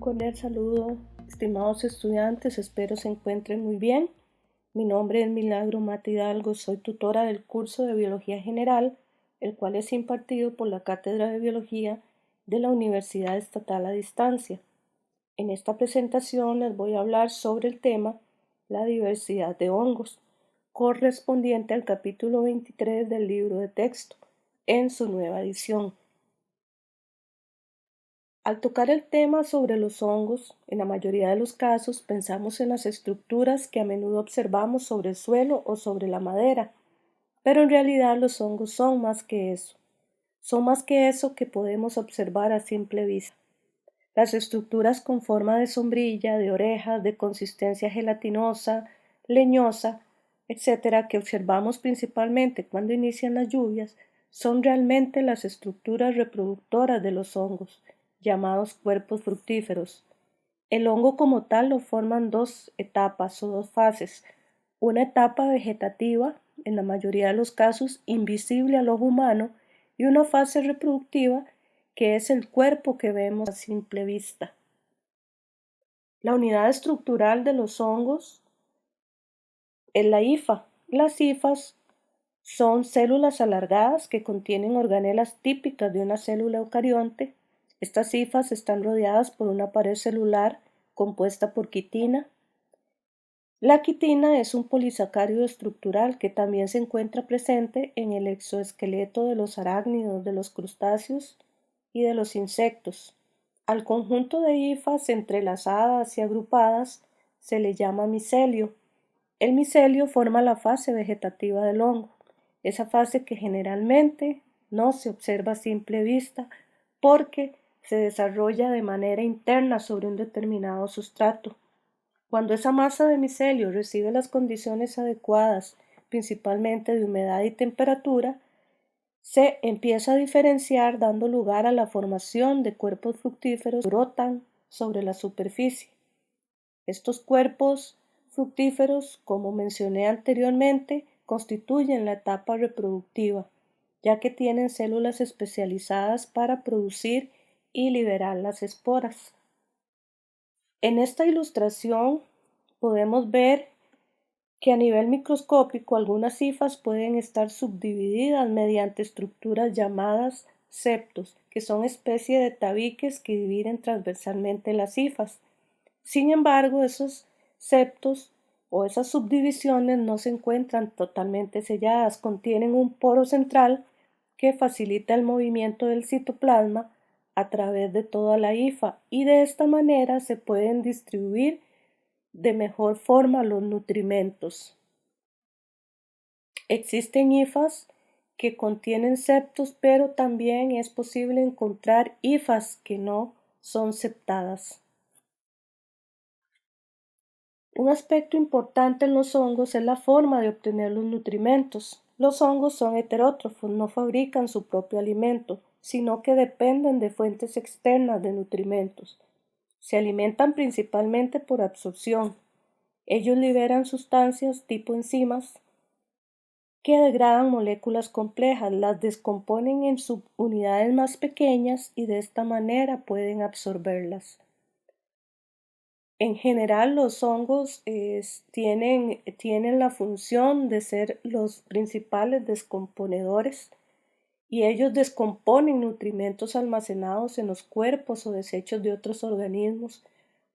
cordial saludo, estimados estudiantes, espero se encuentren muy bien. Mi nombre es Milagro Mata Hidalgo, soy tutora del curso de Biología General, el cual es impartido por la Cátedra de Biología de la Universidad Estatal a Distancia. En esta presentación les voy a hablar sobre el tema la diversidad de hongos, correspondiente al capítulo 23 del libro de texto, en su nueva edición. Al tocar el tema sobre los hongos, en la mayoría de los casos pensamos en las estructuras que a menudo observamos sobre el suelo o sobre la madera, pero en realidad los hongos son más que eso. Son más que eso que podemos observar a simple vista. Las estructuras con forma de sombrilla, de orejas, de consistencia gelatinosa, leñosa, etcétera, que observamos principalmente cuando inician las lluvias, son realmente las estructuras reproductoras de los hongos, llamados cuerpos fructíferos. El hongo como tal lo forman dos etapas o dos fases. Una etapa vegetativa, en la mayoría de los casos invisible al ojo humano, y una fase reproductiva, que es el cuerpo que vemos a simple vista. La unidad estructural de los hongos es la hifa. Las hifas son células alargadas que contienen organelas típicas de una célula eucarionte. Estas hifas están rodeadas por una pared celular compuesta por quitina. La quitina es un polisacárido estructural que también se encuentra presente en el exoesqueleto de los arácnidos, de los crustáceos y de los insectos. Al conjunto de hifas entrelazadas y agrupadas se le llama micelio. El micelio forma la fase vegetativa del hongo, esa fase que generalmente no se observa a simple vista porque se desarrolla de manera interna sobre un determinado sustrato. Cuando esa masa de micelio recibe las condiciones adecuadas, principalmente de humedad y temperatura, se empieza a diferenciar dando lugar a la formación de cuerpos fructíferos que brotan sobre la superficie. Estos cuerpos fructíferos, como mencioné anteriormente, constituyen la etapa reproductiva, ya que tienen células especializadas para producir y liberar las esporas. En esta ilustración podemos ver que a nivel microscópico algunas hifas pueden estar subdivididas mediante estructuras llamadas septos, que son especie de tabiques que dividen transversalmente las hifas. Sin embargo, esos septos o esas subdivisiones no se encuentran totalmente selladas, contienen un poro central que facilita el movimiento del citoplasma a través de toda la hifa y de esta manera se pueden distribuir de mejor forma los nutrimentos. Existen hifas que contienen septos, pero también es posible encontrar hifas que no son septadas. Un aspecto importante en los hongos es la forma de obtener los nutrimentos. Los hongos son heterótrofos, no fabrican su propio alimento, sino que dependen de fuentes externas de nutrimentos. Se alimentan principalmente por absorción. Ellos liberan sustancias tipo enzimas que degradan moléculas complejas, las descomponen en subunidades más pequeñas y de esta manera pueden absorberlas. En general, los hongos tienen la función de ser los principales descomponedores y ellos descomponen nutrimentos almacenados en los cuerpos o desechos de otros organismos.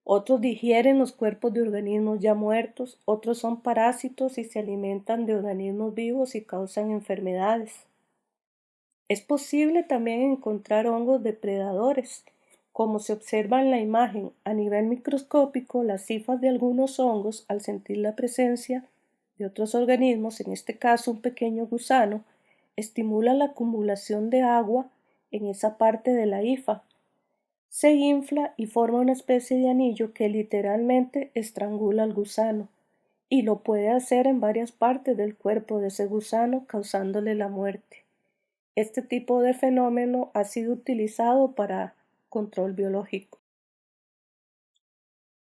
Otros digieren los cuerpos de organismos ya muertos, otros son parásitos y se alimentan de organismos vivos y causan enfermedades. Es posible también encontrar hongos depredadores. Como se observa en la imagen, a nivel microscópico, las hifas de algunos hongos, al sentir la presencia de otros organismos, en este caso un pequeño gusano, estimula la acumulación de agua en esa parte de la hifa. Se infla y forma una especie de anillo que literalmente estrangula al gusano, y lo puede hacer en varias partes del cuerpo de ese gusano, causándole la muerte. Este tipo de fenómeno ha sido utilizado para control biológico.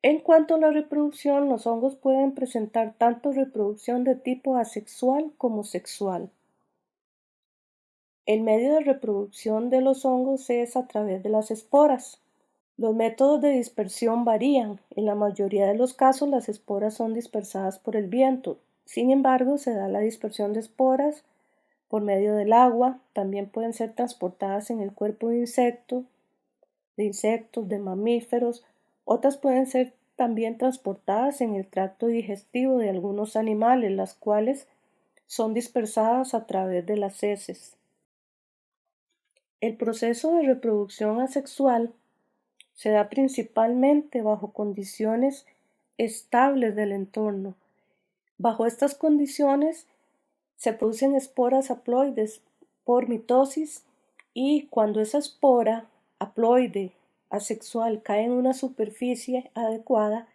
En cuanto a la reproducción, los hongos pueden presentar tanto reproducción de tipo asexual como sexual. El medio de reproducción de los hongos es a través de las esporas. Los métodos de dispersión varían. En la mayoría de los casos las esporas son dispersadas por el viento. Sin embargo, se da la dispersión de esporas por medio del agua. También pueden ser transportadas en el cuerpo de insectos, de mamíferos. Otras pueden ser también transportadas en el tracto digestivo de algunos animales, las cuales son dispersadas a través de las heces. El proceso de reproducción asexual se da principalmente bajo condiciones estables del entorno. Bajo estas condiciones se producen esporas haploides por mitosis y cuando esa espora haploide asexual cae en una superficie adecuada,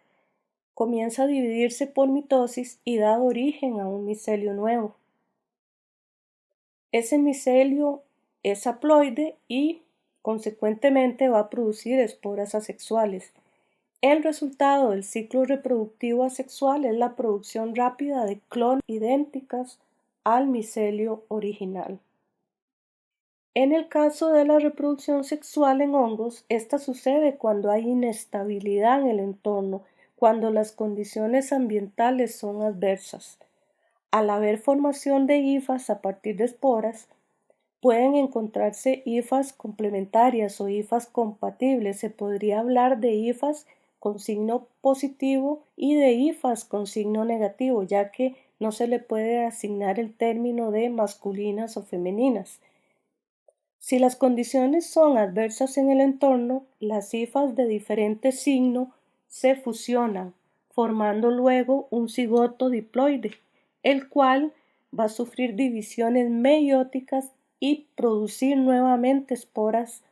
comienza a dividirse por mitosis y da origen a un micelio nuevo. Ese micelio es haploide y consecuentemente va a producir esporas asexuales. El resultado del ciclo reproductivo asexual es la producción rápida de clones idénticas al micelio original. En el caso de la reproducción sexual en hongos, esta sucede cuando hay inestabilidad en el entorno, cuando las condiciones ambientales son adversas. Al haber formación de hifas a partir de esporas, pueden encontrarse hifas complementarias o hifas compatibles. Se podría hablar de hifas con signo positivo y de hifas con signo negativo, ya que no se le puede asignar el término de masculinas o femeninas. Si las condiciones son adversas en el entorno, las hifas de diferente signo se fusionan, formando luego un cigoto diploide, el cual va a sufrir divisiones meióticas y producir nuevamente esporas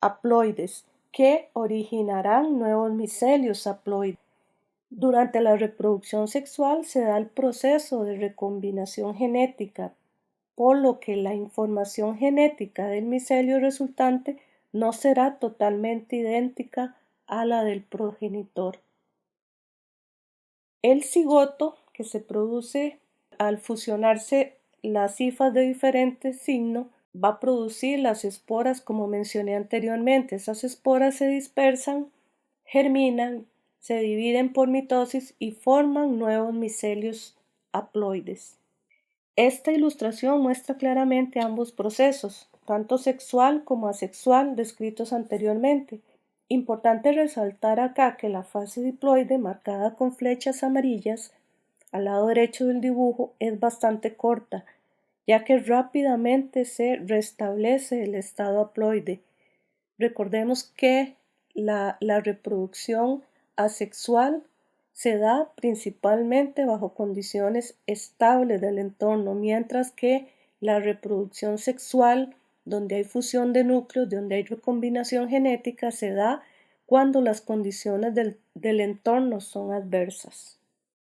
haploides que originarán nuevos micelios haploides. Durante la reproducción sexual se da el proceso de recombinación genética, por lo que la información genética del micelio resultante no será totalmente idéntica a la del progenitor. El cigoto que se produce al fusionarse las hifas de diferente signo va a producir las esporas como mencioné anteriormente. Esas esporas se dispersan, germinan, se dividen por mitosis y forman nuevos micelios haploides. Esta ilustración muestra claramente ambos procesos, tanto sexual como asexual descritos anteriormente. Importante resaltar acá que la fase diploide marcada con flechas amarillas al lado derecho del dibujo es bastante corta, ya que rápidamente se restablece el estado haploide. Recordemos que la reproducción asexual se da principalmente bajo condiciones estables del entorno, mientras que la reproducción sexual, donde hay fusión de núcleos, donde hay recombinación genética, se da cuando las condiciones del entorno son adversas.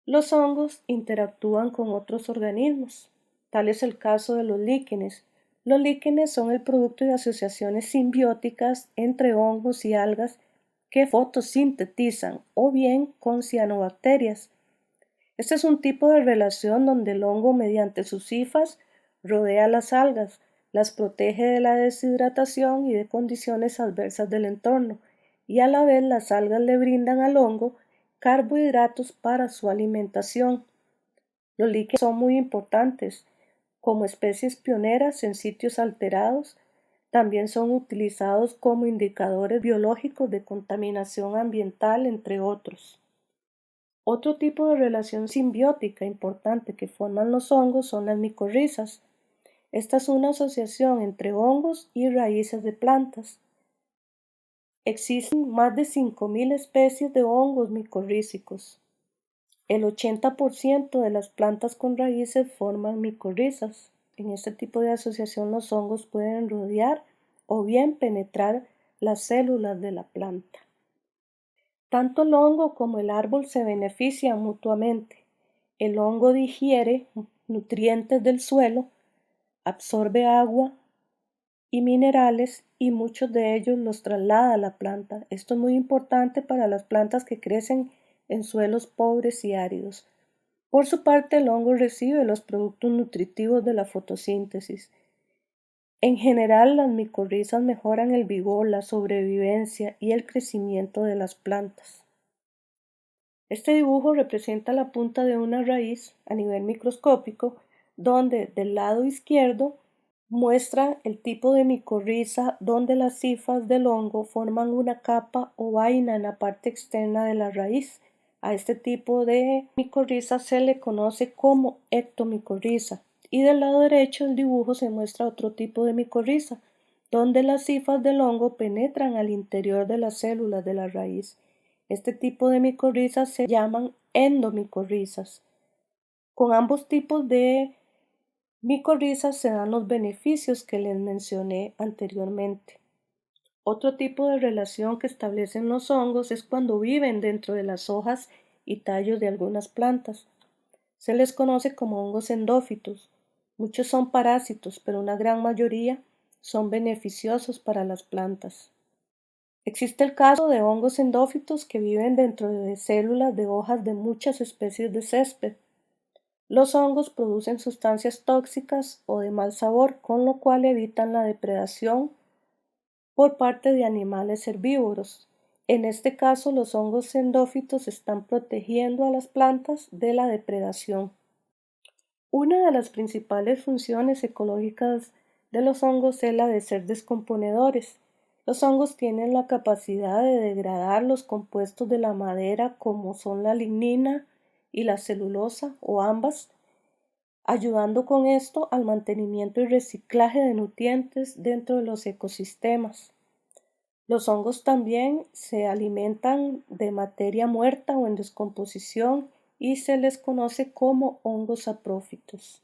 Los hongos interactúan con otros organismos. Tal es el caso de los líquenes. Los líquenes son el producto de asociaciones simbióticas entre hongos y algas que fotosintetizan o bien con cianobacterias. Este es un tipo de relación donde el hongo mediante sus hifas rodea las algas, las protege de la deshidratación y de condiciones adversas del entorno, y a la vez las algas le brindan al hongo carbohidratos para su alimentación. Los líquenes son muy importantes como especies pioneras en sitios alterados. También son utilizados como indicadores biológicos de contaminación ambiental, entre otros. Otro tipo de relación simbiótica importante que forman los hongos son las micorrizas. Esta es una asociación entre hongos y raíces de plantas. Existen más de 5.000 especies de hongos micorrízicos. El 80% de las plantas con raíces forman micorrizas. En este tipo de asociación los hongos pueden rodear o bien penetrar las células de la planta. Tanto el hongo como el árbol se benefician mutuamente. El hongo digiere nutrientes del suelo, absorbe agua y minerales y muchos de ellos los traslada a la planta. Esto es muy importante para las plantas que crecen en suelos pobres y áridos. Por su parte, el hongo recibe los productos nutritivos de la fotosíntesis. En general, las micorrizas mejoran el vigor, la sobrevivencia y el crecimiento de las plantas. Este dibujo representa la punta de una raíz a nivel microscópico, donde del lado izquierdo muestra el tipo de micorriza donde las hifas del hongo forman una capa o vaina en la parte externa de la raíz. A este tipo de micorriza se le conoce como ectomicorriza. Y del lado derecho del dibujo se muestra otro tipo de micorriza, donde las hifas del hongo penetran al interior de las células de la raíz. Este tipo de micorrizas se llaman endomicorrizas. Con ambos tipos de micorrizas se dan los beneficios que les mencioné anteriormente. Otro tipo de relación que establecen los hongos es cuando viven dentro de las hojas y tallos de algunas plantas. Se les conoce como hongos endófitos. Muchos son parásitos, pero una gran mayoría son beneficiosos para las plantas. Existe el caso de hongos endófitos que viven dentro de células de hojas de muchas especies de césped. Los hongos producen sustancias tóxicas o de mal sabor, con lo cual evitan la depredación por parte de animales herbívoros. En este caso, los hongos endófitos están protegiendo a las plantas de la depredación. Una de las principales funciones ecológicas de los hongos es la de ser descomponedores. Los hongos tienen la capacidad de degradar los compuestos de la madera como son la lignina y la celulosa o ambas, ayudando con esto al mantenimiento y reciclaje de nutrientes dentro de los ecosistemas. Los hongos también se alimentan de materia muerta o en descomposición y se les conoce como hongos saprófitos.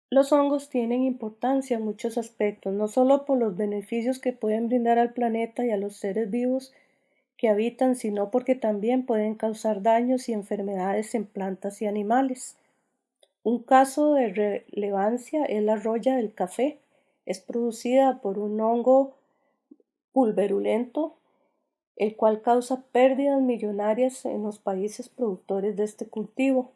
Los hongos tienen importancia en muchos aspectos, no solo por los beneficios que pueden brindar al planeta y a los seres vivos que habitan, sino porque también pueden causar daños y enfermedades en plantas y animales. Un caso de relevancia es la roya del café. Es producida por un hongo pulverulento, el cual causa pérdidas millonarias en los países productores de este cultivo.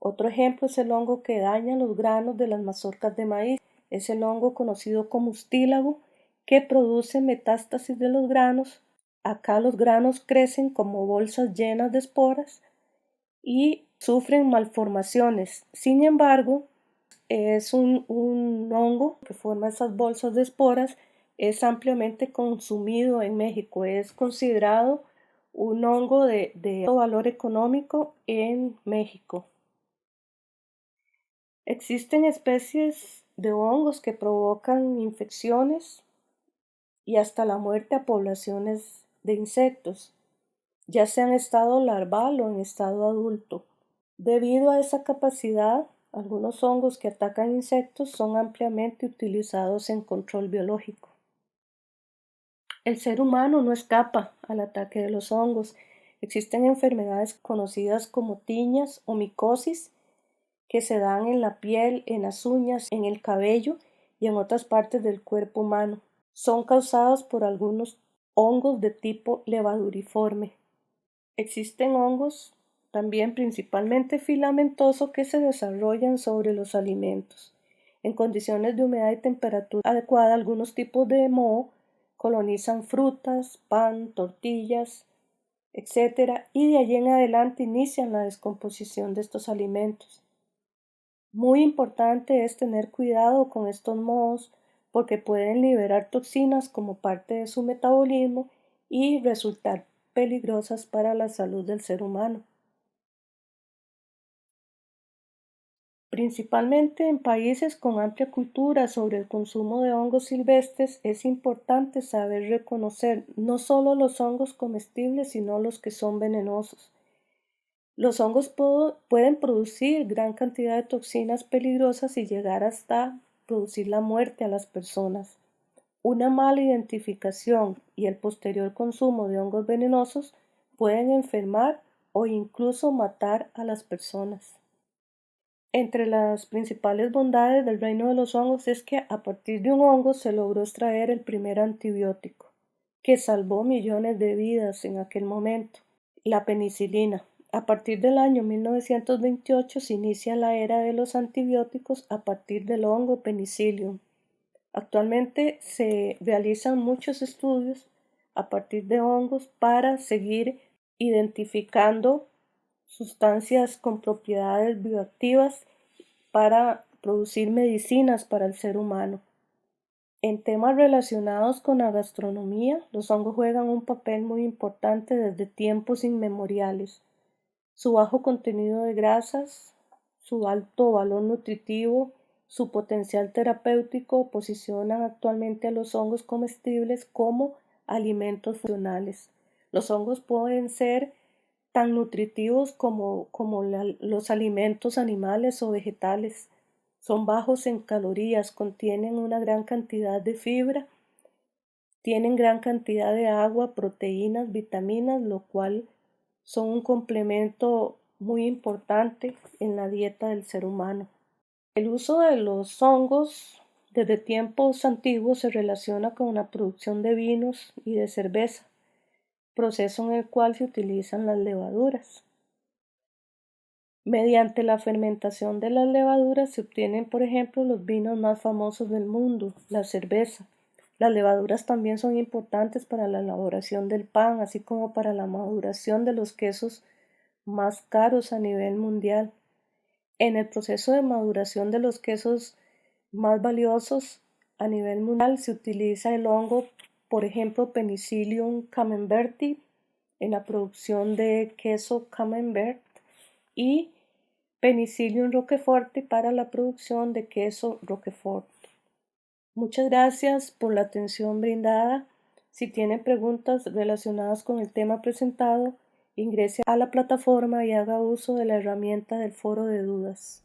Otro ejemplo es el hongo que daña los granos de las mazorcas de maíz. Es el hongo conocido como ustílago que produce metástasis de los granos. Acá los granos crecen como bolsas llenas de esporas y sufren malformaciones. Sin embargo, es un hongo que forma esas bolsas de esporas, es ampliamente consumido en México, es considerado un hongo de alto valor económico en México. Existen especies de hongos que provocan infecciones y hasta la muerte a poblaciones de insectos, ya sea en estado larval o en estado adulto. Debido a esa capacidad, algunos hongos que atacan insectos son ampliamente utilizados en control biológico. El ser humano no escapa al ataque de los hongos. Existen enfermedades conocidas como tiñas o micosis que se dan en la piel, en las uñas, en el cabello y en otras partes del cuerpo humano. Son causadas por algunos hongos de tipo levaduriforme. Existen hongos también principalmente filamentosos que se desarrollan sobre los alimentos. En condiciones de humedad y temperatura adecuada, algunos tipos de moho colonizan frutas, pan, tortillas, etc. Y de allí en adelante inician la descomposición de estos alimentos. Muy importante es tener cuidado con estos mohos porque pueden liberar toxinas como parte de su metabolismo y resultar peligrosas para la salud del ser humano. Principalmente en países con amplia cultura sobre el consumo de hongos silvestres, es importante saber reconocer no solo los hongos comestibles, sino los que son venenosos. Los hongos pueden producir gran cantidad de toxinas peligrosas y llegar hasta producir la muerte a las personas. Una mala identificación y el posterior consumo de hongos venenosos pueden enfermar o incluso matar a las personas. Entre las principales bondades del reino de los hongos es que a partir de un hongo se logró extraer el primer antibiótico, que salvó millones de vidas en aquel momento, la penicilina. A partir del año 1928 se inicia la era de los antibióticos a partir del hongo Penicillium. Actualmente se realizan muchos estudios a partir de hongos para seguir identificando sustancias con propiedades bioactivas para producir medicinas para el ser humano. En temas relacionados con la gastronomía, los hongos juegan un papel muy importante desde tiempos inmemoriales. Su bajo contenido de grasas, su alto valor nutritivo, su potencial terapéutico posicionan actualmente a los hongos comestibles como alimentos funcionales. Los hongos pueden ser tan nutritivos como los alimentos animales o vegetales. Son bajos en calorías, contienen una gran cantidad de fibra, tienen gran cantidad de agua, proteínas, vitaminas, lo cual son un complemento muy importante en la dieta del ser humano. El uso de los hongos desde tiempos antiguos se relaciona con la producción de vinos y de cerveza, proceso en el cual se utilizan las levaduras. Mediante la fermentación de las levaduras se obtienen, por ejemplo, los vinos más famosos del mundo, la cerveza. Las levaduras también son importantes para la elaboración del pan, así como para la maduración de los quesos más caros a nivel mundial. En el proceso de maduración de los quesos más valiosos a nivel mundial se utiliza el hongo, por ejemplo, Penicillium camemberti, en la producción de queso camembert y Penicillium roqueforti para la producción de queso roquefort. Muchas gracias por la atención brindada. Si tienen preguntas relacionadas con el tema presentado, ingrese a la plataforma y haga uso de la herramienta del foro de dudas.